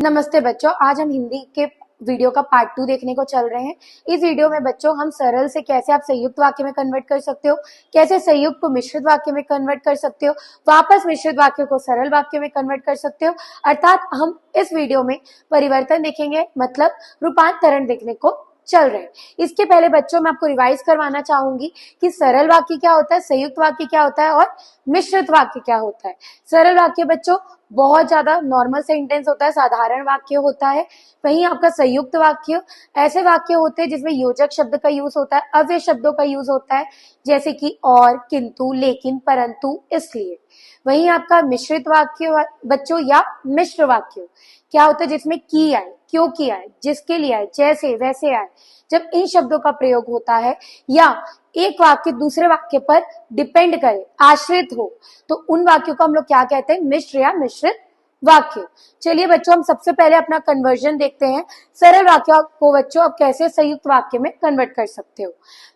नमस्ते बच्चों, आज हम हिंदी के वीडियो का पार्ट 2 देखने को चल रहे हैं। इस वीडियो में बच्चों हम सरल से कैसे आप संयुक्त वाक्य में कन्वर्ट कर सकते हो, कैसे संयुक्त को मिश्रित वाक्य में कन्वर्ट कर सकते हो, वापस मिश्रित वाक्य को सरल वाक्य में कन्वर्ट कर सकते हो। अर्थात हम इस वीडियो में परिवर्तन देखेंगे, मतलब रूपांतरण देखने को चल रहे हैं। इसके पहले बच्चों मैं आपको रिवाइज करवाना चाहूंगी कि सरल वाक्य क्या होता है, संयुक्त वाक्य क्या होता है और मिश्रित वाक्य क्या होता है। सरल वाक्य बच्चों बहुत ज्यादा नॉर्मल सेंटेंस होता है, साधारण वाक्य होता है। वहीं आपका संयुक्त वाक्य ऐसे वाक्य होते हैं जिसमें योजक शब्द का यूज होता है, अव्यय शब्दों का यूज होता है, जैसे कि और, किंतु, लेकिन, परंतु, इसलिए। वहीं आपका मिश्रित वाक्य बच्चों या मिश्र वाक्य क्या होता है, जिसमें की आए, क्योंकि आए, जिसके लिए आए, जैसे वैसे आए। जब इन शब्दों का प्रयोग होता है या एक वाक्य दूसरे वाक्य पर डिपेंड करे, आश्रित हो, तो उन वाक्यों को हम लोग क्या कहते हैं, मिश्र या मिश्रित वाक्य। चलिए बच्चों, हम सबसे पहले अपना कन्वर्जन देखते हैं। सरल वाक्य को बच्चों आप कैसे संयुक्त वाक्य में कन्वर्ट कर सकते हो।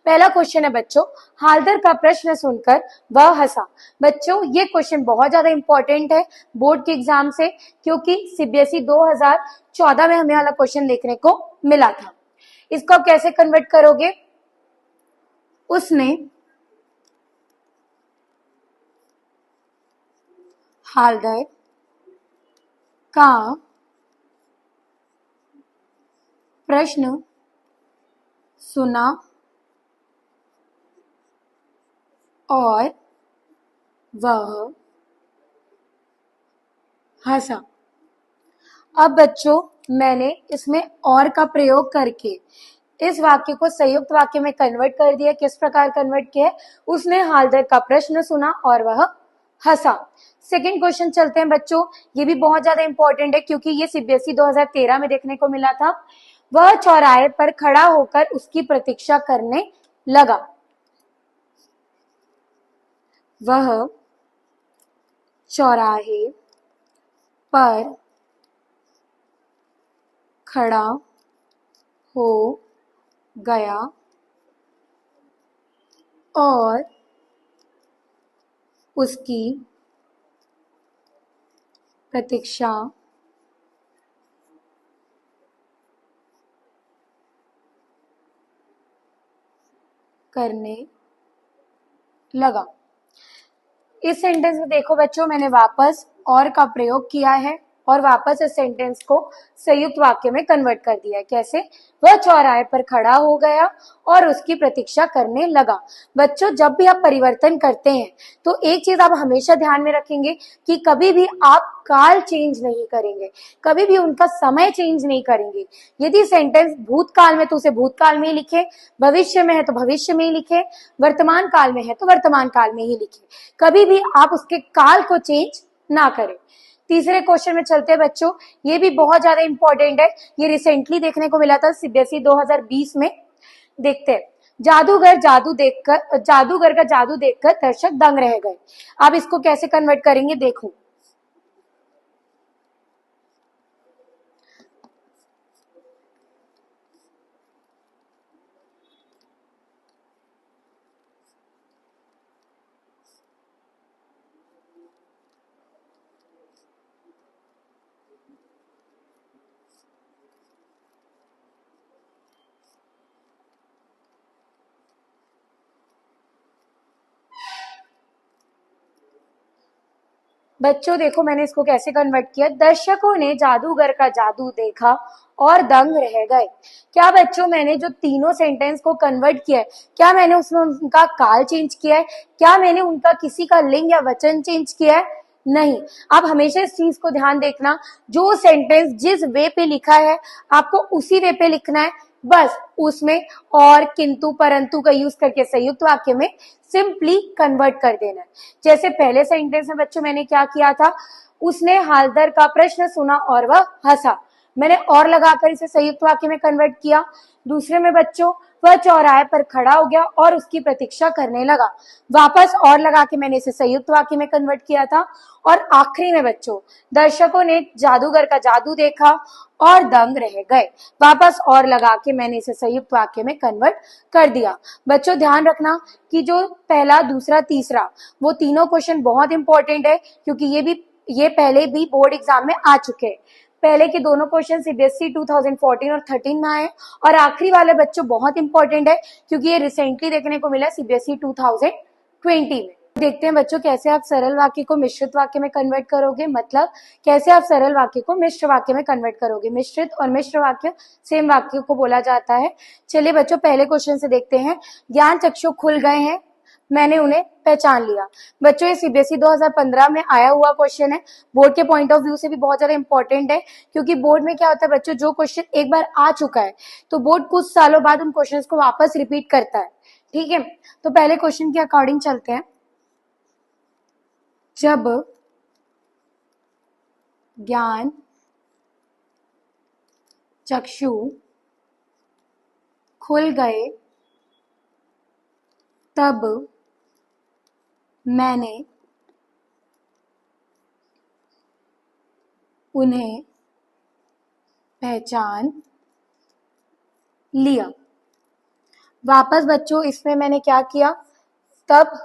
पहला क्वेश्चन है बच्चों, हालदर का प्रश्न सुनकर वह हंसा। बच्चों ये क्वेश्चन बहुत ज्यादा इंपॉर्टेंट है बोर्ड के एग्जाम से, क्योंकि सीबीएसई 2014 में हमें वाला क्वेश्चन देखने को मिला था। इसको आप कैसे कन्वर्ट करोगे, उसने हालदर का प्रश्न सुना और वह हंसा। अब बच्चों मैंने इसमें और का प्रयोग करके इस वाक्य को संयुक्त वाक्य में कन्वर्ट कर दिया। किस प्रकार कन्वर्ट किया है, उसने हालदर का प्रश्न सुना और वह हंसा। सेकेंड क्वेश्चन चलते हैं बच्चों, ये भी बहुत ज्यादा इंपॉर्टेंट है क्योंकि ये सीबीएसई 2013 में देखने को मिला था। वह चौराहे पर खड़ा होकर उसकी प्रतीक्षा करने लगा। वह चौराहे पर खड़ा हो गया और उसकी प्रतीक्षा करने लगा। इस सेंटेंस में देखो बच्चों, मैंने वापस और का प्रयोग किया है और वापस इस सेंटेंस को संयुक्त वाक्य में कन्वर्ट कर दिया है। कैसे, वह चौराहे पर खड़ा हो गया और उसकी प्रतीक्षा करने लगा। बच्चों जब भी आप परिवर्तन करते हैं तो एक चीज आप हमेशा ध्यान में रखेंगे कि कभी भी आप काल चेंज नहीं करेंगे, कभी भी उनका समय चेंज नहीं करेंगे। यदि सेंटेंस भूतकाल में तो उसे भूतकाल में ही लिखे, भविष्य में है तो भविष्य में ही लिखे, वर्तमान काल में है तो वर्तमान काल में ही लिखे। कभी भी आप उसके काल को चेंज ना करें। तीसरे क्वेश्चन में चलते हैं बच्चों, ये भी बहुत ज्यादा इंपॉर्टेंट है, ये रिसेंटली देखने को मिला था सीबीएसई 2020 में। देखते हैं, जादूगर का जादू देखकर दर्शक दंग रह गए। अब इसको कैसे कन्वर्ट करेंगे देखो। बच्चों देखो मैंने इसको कैसे कन्वर्ट किया, दर्शकों ने जादूगर का जादू देखा और दंग रह गए। क्या बच्चों मैंने जो तीनों सेंटेंस को कन्वर्ट किया है, क्या मैंने उसमें उनका काल चेंज किया है, क्या मैंने उनका किसी का लिंग या वचन चेंज किया है? नहीं। आप हमेशा इस चीज को ध्यान देखना, जो सेंटेंस जिस वे पे लिखा है आपको उसी वे पे लिखना है। बस उसमें और, किंतु, परंतु का यूज करके संयुक्त वाक्य में सिंपली कन्वर्ट कर देना है। जैसे पहले सेंटेंस में बच्चों मैंने क्या किया था, उसने हालदर का प्रश्न सुना और वह हंसा, मैंने और लगाकर इसे संयुक्त वाक्य में कन्वर्ट किया। दूसरे में बच्चों, वह चौराहे पर खड़ा हो गया और उसकी प्रतीक्षा करने लगा, वापस और लगा के मैंने इसे संयुक्त वाक्य में कन्वर्ट किया था। और आखिरी में बच्चों, दर्शकों ने जादूगर का जादू देखा और दंग रह गए, वापस और लगा के मैंने इसे संयुक्त वाक्य में कन्वर्ट कर दिया। बच्चों ध्यान रखना कि जो पहला, दूसरा, तीसरा वो तीनों क्वेश्चन बहुत इंपॉर्टेंट है, क्योंकि ये पहले भी बोर्ड एग्जाम में आ चुके हैं। पहले के दोनों क्वेश्चन सीबीएसई 2014 और 13 में आए और आखिरी वाले बच्चों बहुत इंपॉर्टेंट है क्योंकि ये रिसेंटली देखने को मिला सीबीएसई 2020 में। देखते हैं बच्चों कैसे आप सरल वाक्य को मिश्रित वाक्य में कन्वर्ट करोगे, मतलब कैसे आप सरल वाक्य को मिश्र वाक्य में कन्वर्ट करोगे। मिश्रित और मिश्र वाक्य सेम वाक्य को बोला जाता है। चलिए बच्चों पहले क्वेश्चन से देखते हैं। ज्ञान चक्षु खुल गए हैं, मैंने उन्हें पहचान लिया। बच्चों ये सीबीएसई 2015 में आया हुआ क्वेश्चन है, बोर्ड के पॉइंट ऑफ व्यू से भी बहुत ज्यादा इंपॉर्टेंट है क्योंकि बोर्ड में क्या होता है बच्चों, जो क्वेश्चन एक बार आ चुका है तो बोर्ड कुछ सालों बाद उन क्वेश्चन को वापस रिपीट करता है। ठीक है, तो पहले क्वेश्चन के अकॉर्डिंग चलते हैं। जब ज्ञान चक्षु खुल गए तब मैंने उन्हें पहचान लिया। वापस बच्चों इसमें मैंने क्या किया, तब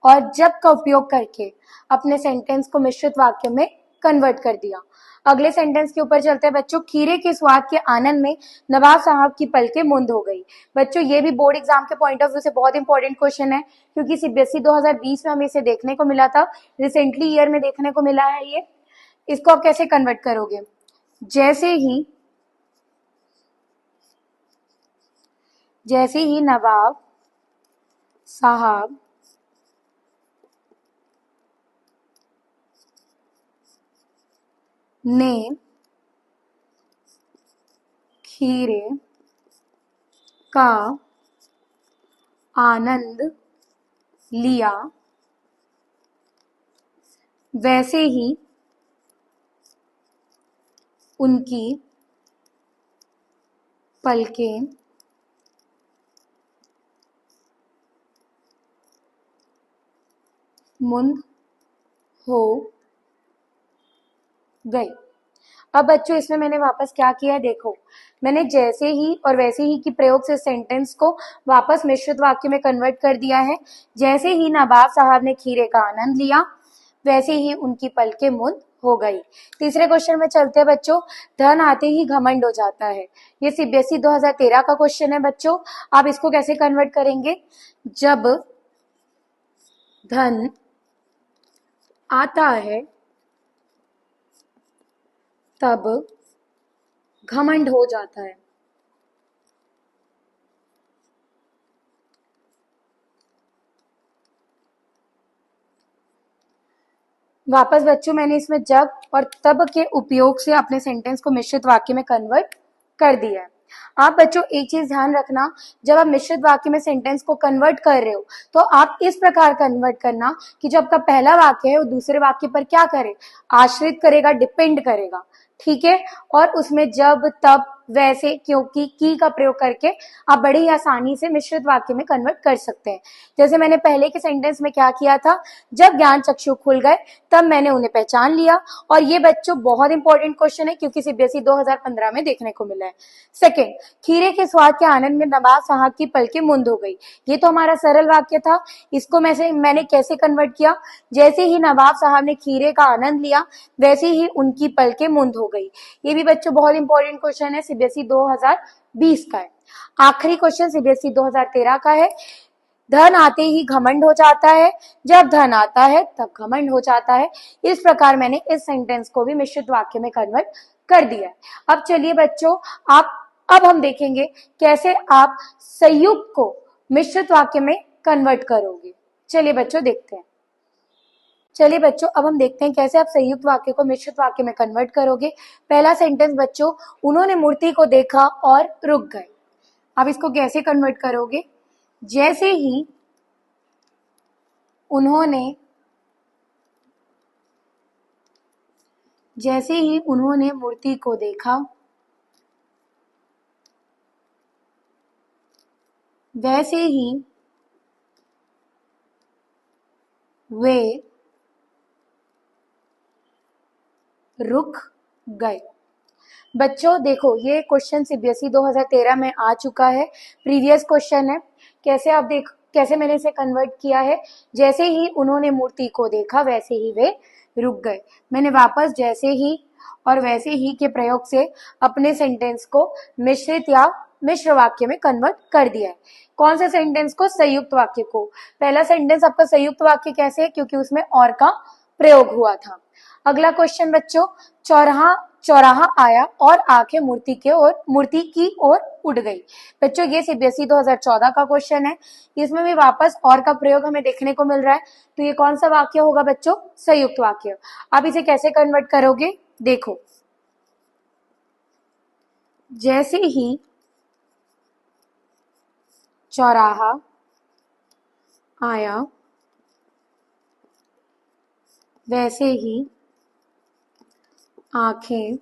और जब का उपयोग करके अपने सेंटेंस को मिश्रित वाक्य में कन्वर्ट कर दिया। अगले सेंटेंस के ऊपर चलते हैं बच्चों। खीरे के स्वाद के आनंद में नवाब साहब की पलकें मुंद हो गई। बच्चों ये भी बोर्ड एग्जाम के पॉइंट ऑफ व्यू से बहुत इंपॉर्टेंट क्वेश्चन है क्योंकि सीबीएसई 2020 में हमें इसे देखने को मिला था, रिसेंटली ईयर में देखने को मिला है ये। इसको आप कैसे कन्वर्ट करोगे, जैसे ही नवाब साहब ने खीरे का आनंद लिया वैसे ही उनकी पलकें मुंद हो गई। अब बच्चों इसमें मैंने वापस क्या किया, देखो मैंने जैसे ही और वैसे ही की प्रयोग से सेंटेंस को वापस मिश्रित वाक्य में कन्वर्ट कर दिया है। जैसे ही नवाब साहब ने खीरे का आनंद लिया वैसे ही उनकी पलकें मुंद हो गई। तीसरे क्वेश्चन में चलते हैं बच्चों। धन आते ही घमंड हो जाता है, ये सीबीएसई 2013 का क्वेश्चन है बच्चों। आप इसको कैसे कन्वर्ट करेंगे, जब धन आता है तब घमंड हो जाता है। वापस बच्चों मैंने इसमें जब और तब के उपयोग से अपने सेंटेंस को मिश्रित वाक्य में कन्वर्ट कर दिया है। आप बच्चों एक चीज ध्यान रखना, जब आप मिश्रित वाक्य में सेंटेंस को कन्वर्ट कर रहे हो तो आप इस प्रकार कन्वर्ट करना कि जो आपका पहला वाक्य है वो दूसरे वाक्य पर क्या करे, आश्रित करेगा, डिपेंड करेगा। ठीक है, और उसमें जब तब वैसे क्योंकि की का प्रयोग करके आप बड़े ही आसानी से मिश्रित वाक्य में कन्वर्ट कर सकते हैं। जैसे मैंने पहले के सेंटेंस में क्या किया था, जब ज्ञान चक्षु खुल गए तब मैंने उन्हें पहचान लिया। और ये बच्चों बहुत इंपॉर्टेंट क्वेश्चन है क्योंकि सीबीएसई 2015 में देखने को मिला है। सेकेंड, खीरे के स्वाद के आनंद में नवाब साहब की पलकें मुंद हो गई। ये तो हमारा सरल वाक्य था, इसको मैंने कैसे कन्वर्ट किया, जैसे ही नवाब साहब ने खीरे का आनंद लिया वैसे ही उनकी पलकें मुंद हो गई। ये भी बच्चों बहुत इंपॉर्टेंट क्वेश्चन है, सीबीएसई 2020 का है। आखिरी क्वेश्चन सीबीएसई 2013 का है। धन आते ही घमंड हो जाता है, जब धन आता है तब घमंड हो जाता है। इस प्रकार मैंने इस सेंटेंस को भी मिश्रित वाक्य में कन्वर्ट कर दिया है। अब चलिए बच्चों अब हम देखेंगे कैसे आप संयुक्त को मिश्रित वाक्य में कन्वर्ट करोगे। चलिए बच्चों देखते हैं। चलिए बच्चों अब हम देखते हैं कैसे आप संयुक्त वाक्य को मिश्रित वाक्य में कन्वर्ट करोगे। पहला सेंटेंस बच्चों, उन्होंने मूर्ति को देखा और रुक गए। अब इसको कैसे कन्वर्ट करोगे, जैसे ही उन्होंने मूर्ति को देखा वैसे ही वे रुक गए। बच्चों देखो ये क्वेश्चन सीबीएसई 2013 में आ चुका है, प्रीवियस क्वेश्चन है। कैसे मैंने इसे कन्वर्ट किया है, जैसे ही उन्होंने मूर्ति को देखा वैसे ही वे रुक गए। मैंने वापस जैसे ही और वैसे ही के प्रयोग से अपने सेंटेंस को मिश्रित या मिश्र वाक्य में कन्वर्ट कर दिया है। कौन से सेंटेंस को? संयुक्त वाक्य को। पहला सेंटेंस आपका संयुक्त वाक्य कैसे है? क्योंकि उसमें और का प्रयोग हुआ था। अगला क्वेश्चन बच्चों, चौराहा चौराहा आया और आंखें मूर्ति की ओर उड़ गई। बच्चों ये सीबीएसई 2014 का क्वेश्चन है। इसमें भी वापस और का प्रयोग हमें देखने को मिल रहा है। तो ये कौन सा वाक्य होगा बच्चों? संयुक्त वाक्य। आप इसे कैसे कन्वर्ट करोगे? देखो, जैसे ही चौराहा आया वैसे ही आंखें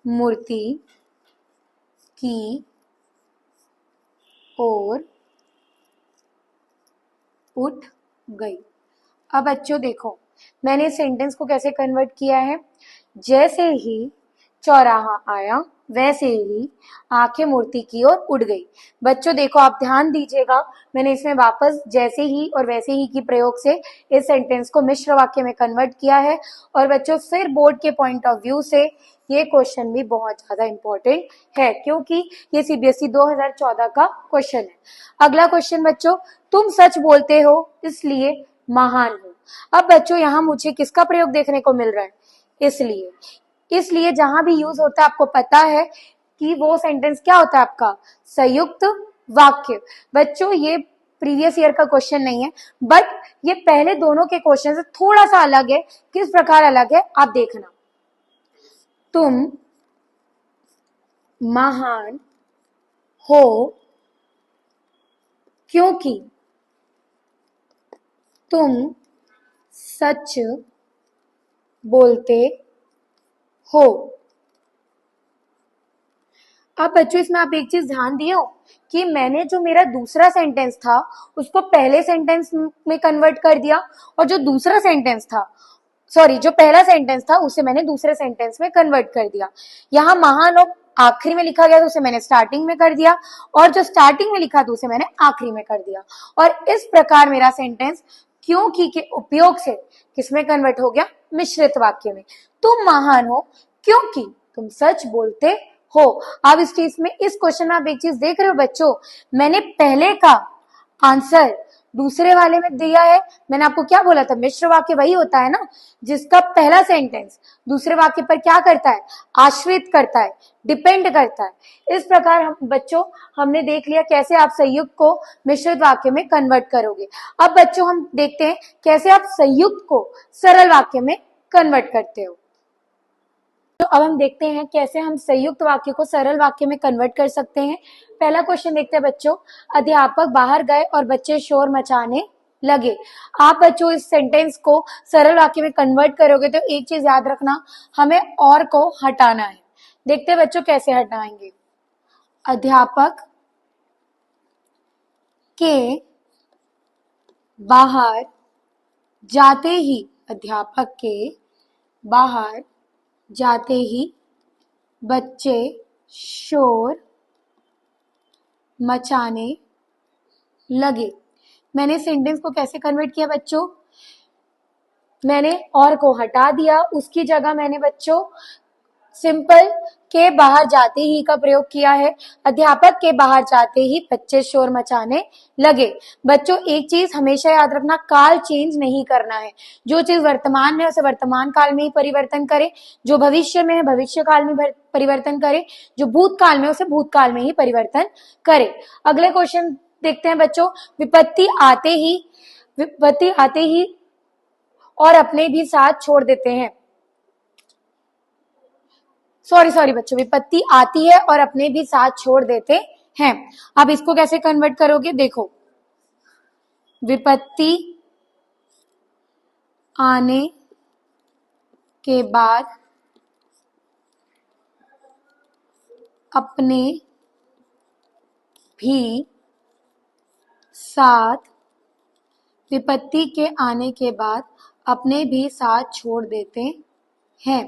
मूर्ति की ओर उठ गई। अब बच्चों देखो, मैंने इस सेंटेंस को कैसे कन्वर्ट किया है? जैसे ही चौराहा आया वैसे ही आंखें मूर्ति की ओर उड़ गई। बच्चों देखो, आप ध्यान दीजिएगा, मैंने इसमें वापस जैसे ही और वैसे ही की प्रयोग से इस सेंटेंस को मिश्र वाक्य में कन्वर्ट किया है। और बच्चों फिर बोर्ड के पॉइंट ऑफ व्यू से ये क्वेश्चन भी बहुत ज्यादा इंपॉर्टेंट है, क्योंकि ये सीबीएसई 2014 का क्वेश्चन है। अगला क्वेश्चन बच्चों, तुम सच बोलते हो इसलिए महान हो। अब बच्चों यहाँ मुझे किसका प्रयोग देखने को मिल रहा है? इसलिए जहां भी यूज होता है आपको पता है कि वो सेंटेंस क्या होता है आपका? संयुक्त वाक्य। बच्चों ये प्रीवियस ईयर का क्वेश्चन नहीं है, बट ये पहले दोनों के क्वेश्चन से थोड़ा सा अलग है। किस प्रकार अलग है आप देखना। तुम महान हो क्योंकि तुम सच बोलते हो। अब बच्चों इसमें आप एक चीज ध्यान दिए हो कि मैंने जो मेरा दूसरा सेंटेंस था उसको पहले सेंटेंस में कन्वर्ट कर दिया, और जो दूसरा सेंटेंस था, सॉरी, जो पहला सेंटेंस था उसे मैंने दूसरे सेंटेंस में कन्वर्ट कर दिया। यहाँ महान और आखिरी में लिखा गया तो उसे मैंने स्टार्टिंग में कर दिया, और जो स्टार्टिंग में लिखा था उसे मैंने आखिरी में कर दिया। और इस प्रकार मेरा सेंटेंस क्योंकि के उपयोग से किसमें कन्वर्ट हो गया? मिश्रित वाक्य में। तुम महान हो क्योंकि तुम सच बोलते हो। अब इस चीज में, इस क्वेश्चन में आप एक चीज देख रहे हो बच्चों, मैंने पहले का आंसर दूसरे वाले में दिया है। मैंने आपको क्या बोला था? मिश्र वाक्य वही होता है ना जिसका पहला सेंटेंस दूसरे वाक्य पर क्या करता है? आश्रित करता है, डिपेंड करता है। इस प्रकार हम बच्चों हमने देख लिया कैसे आप संयुक्त को मिश्रित वाक्य में कन्वर्ट करोगे। अब बच्चों हम देखते हैं कैसे आप संयुक्त को सरल वाक्य में कन्वर्ट करते हो। तो अब हम देखते हैं कैसे हम संयुक्त वाक्य को सरल वाक्य में कन्वर्ट कर सकते हैं। पहला क्वेश्चन देखते हैं बच्चों, अध्यापक बाहर गए और बच्चे शोर मचाने लगे। आप बच्चों इस सेंटेंस को सरल वाक्य में कन्वर्ट करोगे तो एक चीज याद रखना, हमें और को हटाना है। देखते हैं बच्चों कैसे हटाएंगे। अध्यापक के बाहर जाते ही, अध्यापक के बाहर जाते ही बच्चे शोर मचाने लगे। मैंने सेंटेंस को कैसे कन्वर्ट किया बच्चों? मैंने और को हटा दिया, उसकी जगह मैंने बच्चों सिंपल के बाहर जाते ही का प्रयोग किया है। अध्यापक के बाहर जाते ही बच्चे शोर मचाने लगे। बच्चों एक चीज हमेशा याद रखना, काल चेंज नहीं करना है। जो चीज वर्तमान में है उसे वर्तमान काल में ही परिवर्तन करे, जो भविष्य में है भविष्य काल में परिवर्तन करे, जो भूतकाल में उसे भूतकाल में ही परिवर्तन करे। अगले क्वेश्चन देखते हैं बच्चों, विपत्ति आते ही और अपने भी साथ छोड़ देते हैं। सॉरी बच्चों, विपत्ति आती है और अपने भी साथ छोड़ देते हैं। अब इसको कैसे कन्वर्ट करोगे? देखो, विपत्ति आने के बाद अपने भी साथ, विपत्ति के आने के बाद अपने भी साथ छोड़ देते हैं।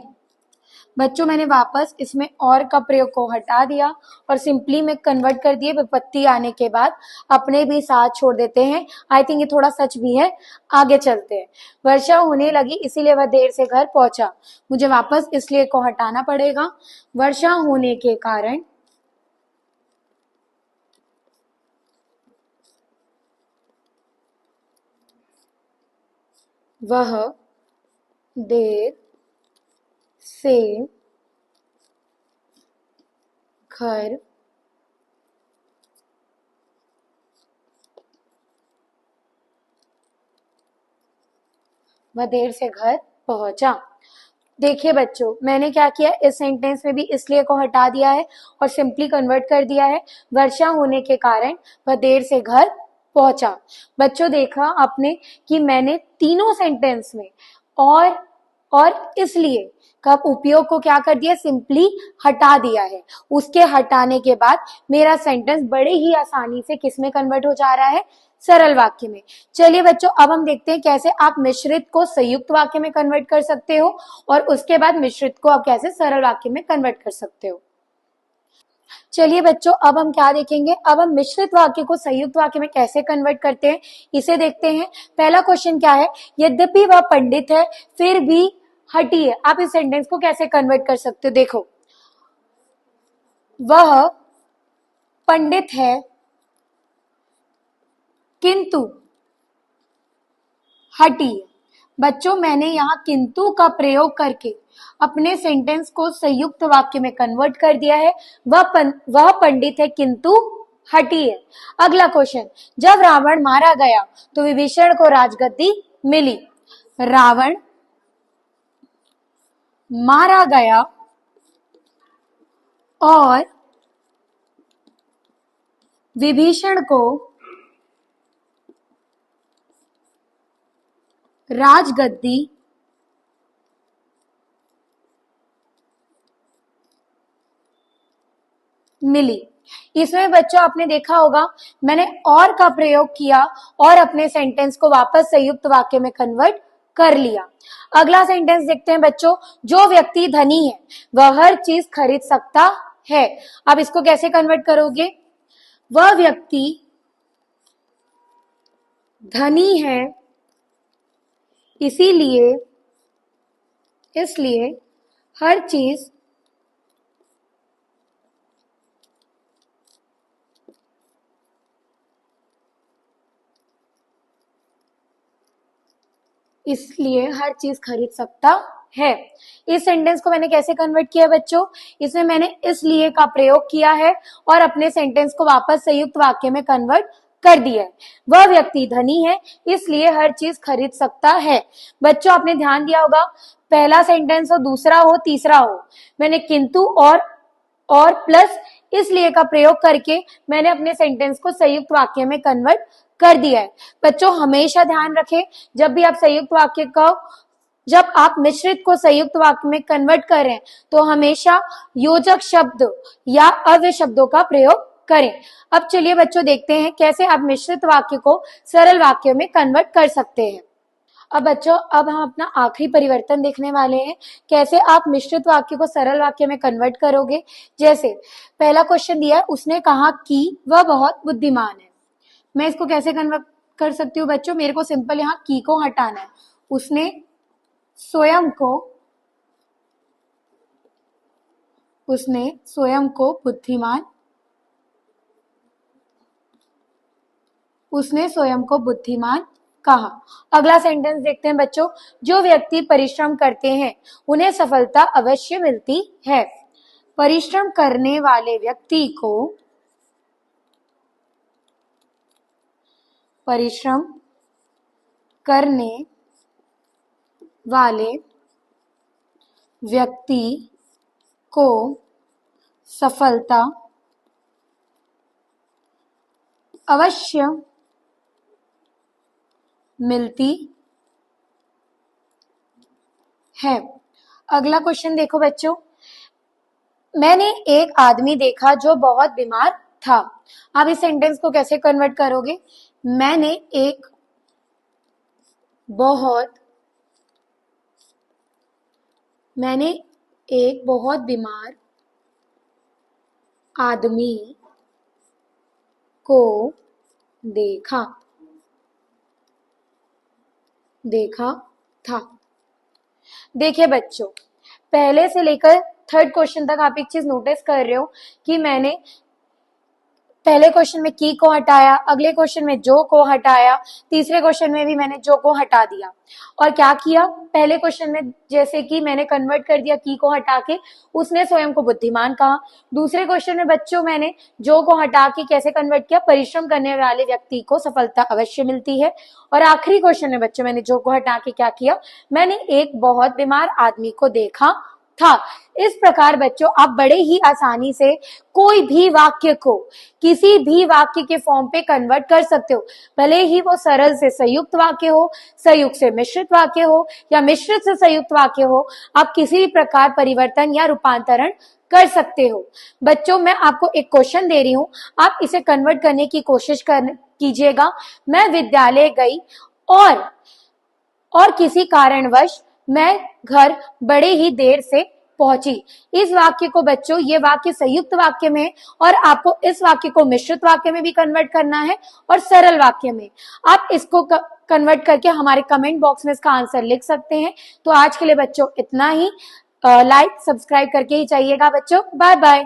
बच्चों मैंने वापस इसमें और का प्रयोग को हटा दिया और सिंपली में कन्वर्ट कर दिए। विपत्ति आने के बाद अपने भी साथ छोड़ देते हैं। आई थिंक ये थोड़ा सच भी है। आगे चलते हैं। वर्षा होने लगी इसीलिए वह देर से घर पहुंचा। मुझे वापस इसलिए को हटाना पड़ेगा। वर्षा होने के कारण वह देर से घर पहुंचा। देखिए बच्चों, मैंने क्या किया, इस सेंटेंस में भी इसलिए को हटा दिया है और सिंपली कन्वर्ट कर दिया है। वर्षा होने के कारण वह देर से घर पहुंचा। बच्चों देखा आपने कि मैंने तीनों सेंटेंस में और इसलिए का उपयोग को क्या कर दिया, सिंपली हटा दिया है। उसके हटाने के बाद मेरा सेंटेंस बड़े ही आसानी से किस में कन्वर्ट हो जा रहा है, सरल वाक्य में। चलिए बच्चों, अब हम देखते हैं कैसे आप मिश्रित को संयुक्त वाक्य में कन्वर्ट कर सकते हो और उसके बाद मिश्रित को आप कैसे सरल वाक्य में कन्वर्ट कर सकते हो। चलिए बच्चों, अब हम क्या देखेंगे, अब हम मिश्रित वाक्य को संयुक्त वाक्य में कैसे कन्वर्ट करते हैं इसे देखते हैं। पहला क्वेश्चन क्या है, यद्यपि वह पंडित है फिर भी हठी है। आप इस सेंटेंस को कैसे कन्वर्ट कर सकते हो, देखो, वह पंडित है किंतु हठी है। बच्चों मैंने यहाँ किंतु का प्रयोग करके अपने सेंटेंस को संयुक्त वाक्य में कन्वर्ट कर दिया है। वह पंडित है किंतु हठी है। अगला क्वेश्चन, जब रावण मारा गया तो विभीषण को राजगद्दी मिली। रावण मारा गया और विभीषण को राजगद्दी मिली। इसमें बच्चों आपने देखा होगा मैंने और का प्रयोग किया और अपने सेंटेंस को वापस संयुक्त वाक्य में कन्वर्ट कर लिया। अगला सेंटेंस देखते हैं बच्चों, जो व्यक्ति धनी है वह हर चीज खरीद सकता है। अब इसको कैसे कन्वर्ट करोगे, वह व्यक्ति धनी है इसलिए हर चीज खरीद सकता है। इस सेंटेंस को मैंने कैसे कन्वर्ट किया बच्चों, इसमें मैंने इसलिए का प्रयोग किया है और अपने सेंटेंस को वापस संयुक्त वाक्य में कन्वर्ट कर दिया है। वह व्यक्ति धनी है इसलिए हर चीज खरीद सकता है। बच्चों आपने ध्यान दिया होगा, पहला सेंटेंस हो, दूसरा हो, तीसरा हो, मैंने किंतु और प्लस इसलिए का प्रयोग करके मैंने अपने सेंटेंस को संयुक्त वाक्य में कन्वर्ट कर दिया है। बच्चों हमेशा ध्यान रखें, जब आप मिश्रित को संयुक्त वाक्य में कन्वर्ट कर रहे हैं तो हमेशा योजक शब्द या अव्यय शब्दों का प्रयोग करें। अब चलिए बच्चों देखते हैं कैसे आप मिश्रित वाक्य को सरल वाक्य में कन्वर्ट कर सकते हैं। अब बच्चों, अब हम अपना आखिरी परिवर्तन देखने वाले हैं, कैसे आप मिश्रित वाक्य को सरल वाक्य में कन्वर्ट करोगे। जैसे पहला क्वेश्चन दिया है, उसने कहा कि वह बहुत बुद्धिमान है। मैं इसको कैसे कन्वर्ट कर सकती हूँ बच्चों, मेरे को सिंपल यहाँ की को हटाना है। उसने स्वयं को बुद्धिमान कहा। अगला सेंटेंस देखते हैं बच्चों, जो व्यक्ति परिश्रम करते हैं उन्हें सफलता अवश्य मिलती है। परिश्रम करने वाले व्यक्ति को सफलता अवश्य मिलती है। अगला क्वेश्चन देखो बच्चों, मैंने एक आदमी देखा जो बहुत बीमार था। आप इस सेंटेंस को कैसे कन्वर्ट करोगे, मैंने एक बहुत एक बहुत बीमार आदमी को देखा था। देखिए बच्चों, पहले से लेकर थर्ड क्वेश्चन तक आप एक चीज नोटिस कर रहे हो कि मैंने पहले क्वेश्चन में की को हटाया, अगले क्वेश्चन में जो को हटाया, तीसरे क्वेश्चन में भी मैंने जो को हटा दिया। और क्या किया, पहले क्वेश्चन में जैसे कि मैंने कन्वर्ट कर दिया की को हटा के, उसने स्वयं को बुद्धिमान कहा। दूसरे क्वेश्चन में बच्चों मैंने जो को हटा के कैसे कन्वर्ट किया, परिश्रम करने वाले व्यक्ति को सफलता अवश्य मिलती है। और आखिरी क्वेश्चन में बच्चों मैंने जो को हटा के क्या किया, मैंने एक बहुत बीमार आदमी को देखा था। इस प्रकार बच्चों आप बड़े ही आसानी से कोई भी वाक्य को किसी भी वाक्य के फॉर्म पे कन्वर्ट कर सकते हो, भले ही वो सरल से संयुक्त वाक्य हो, संयुक्त से मिश्रित वाक्य हो या मिश्रित से संयुक्त वाक्य हो, आप किसी भी प्रकार परिवर्तन या रूपांतरण कर सकते हो। बच्चों मैं आपको एक क्वेश्चन दे रही हूं, आप इसे कन्वर्ट करने की कोशिश कीजिएगा। मैं विद्यालय गई और किसी कारणवश मैं घर बड़े ही देर से पहुंची। इस वाक्य को बच्चों, ये वाक्य संयुक्त वाक्य में, और आपको इस वाक्य को मिश्रित वाक्य में भी कन्वर्ट करना है और सरल वाक्य में। आप इसको कन्वर्ट करके हमारे कमेंट बॉक्स में इसका आंसर लिख सकते हैं। तो आज के लिए बच्चों इतना ही। लाइक सब्सक्राइब करके ही चाहिएगा बच्चों। Bye bye.